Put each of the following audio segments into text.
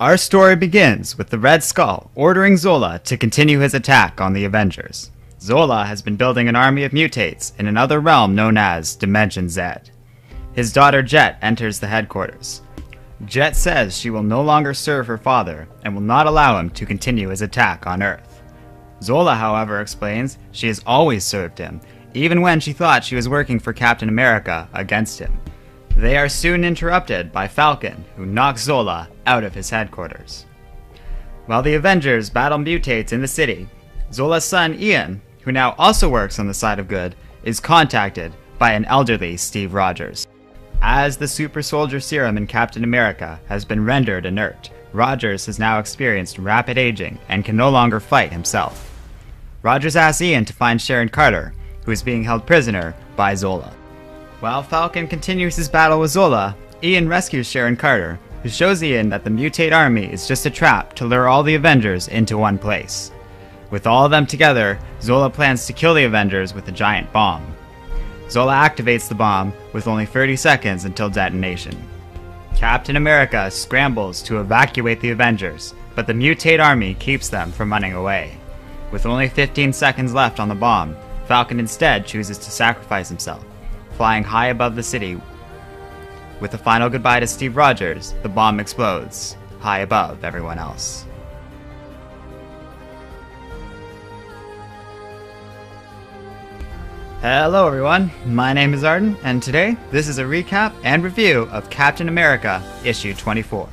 Our story begins with the Red Skull ordering Zola to continue his attack on the Avengers. Zola has been building an army of mutates in another realm known as Dimension Z. His daughter Jet enters the headquarters. Jet says she will no longer serve her father and will not allow him to continue his attack on Earth. Zola, however, explains she has always served him, even when she thought she was working for Captain America against him. They are soon interrupted by Falcon, who knocks Zola out of his headquarters. While the Avengers battle mutates in the city, Zola's son Ian, who now also works on the side of good, is contacted by an elderly Steve Rogers. As the super soldier serum in Captain America has been rendered inert, Rogers has now experienced rapid aging and can no longer fight himself. Rogers asks Ian to find Sharon Carter, who is being held prisoner by Zola. While Falcon continues his battle with Zola, Ian rescues Sharon Carter, who shows Ian that the mutate army is just a trap to lure all the Avengers into one place. With all of them together, Zola plans to kill the Avengers with a giant bomb. Zola activates the bomb with only 30 seconds until detonation. Captain America scrambles to evacuate the Avengers, but the mutate army keeps them from running away. With only 15 seconds left on the bomb, Falcon instead chooses to sacrifice himself, flying high above the city. With a final goodbye to Steve Rogers, the bomb explodes, high above everyone else. Hello everyone, my name is Arden, and today this is a recap and review of Captain America issue 24.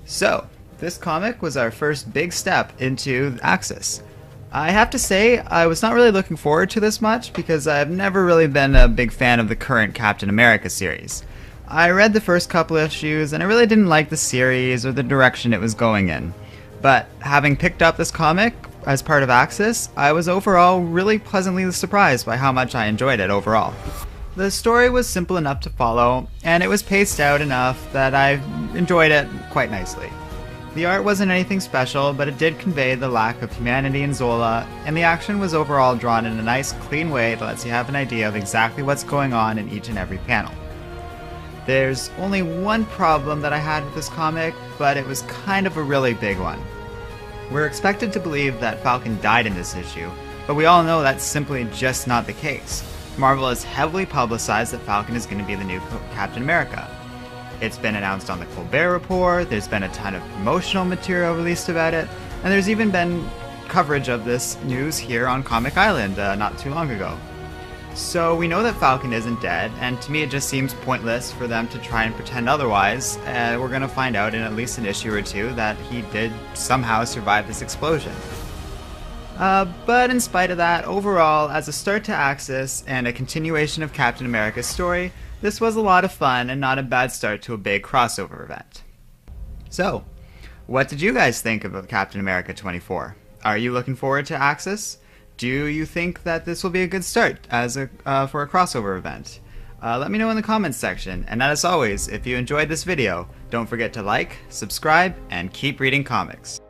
So, this comic was our first big step into Axis. I have to say, I was not really looking forward to this much because I've never really been a big fan of the current Captain America series. I read the first couple issues and I really didn't like the series or the direction it was going in. But having picked up this comic as part of Axis, I was overall really pleasantly surprised by how much I enjoyed it overall. The story was simple enough to follow, and it was paced out enough that I enjoyed it quite nicely. The art wasn't anything special, but it did convey the lack of humanity in Zola, and the action was overall drawn in a nice, clean way that lets you have an idea of exactly what's going on in each and every panel. There's only one problem that I had with this comic, but it was kind of a really big one. We're expected to believe that Falcon died in this issue, but we all know that's simply just not the case. Marvel has heavily publicized that Falcon is going to be the new Captain America. It's been announced on the Colbert Report, there's been a ton of promotional material released about it, and there's even been coverage of this news here on Comic Island not too long ago. So we know that Falcon isn't dead, and to me it just seems pointless for them to try and pretend otherwise. We're going to find out in at least an issue or two that he did somehow survive this explosion. But in spite of that, overall, as a start to Axis and a continuation of Captain America's story, this was a lot of fun and not a bad start to a big crossover event. So, what did you guys think about Captain America 24? Are you looking forward to Axis? Do you think that this will be a good start as for a crossover event? Let me know in the comments section, and as always, if you enjoyed this video, don't forget to like, subscribe, and keep reading comics.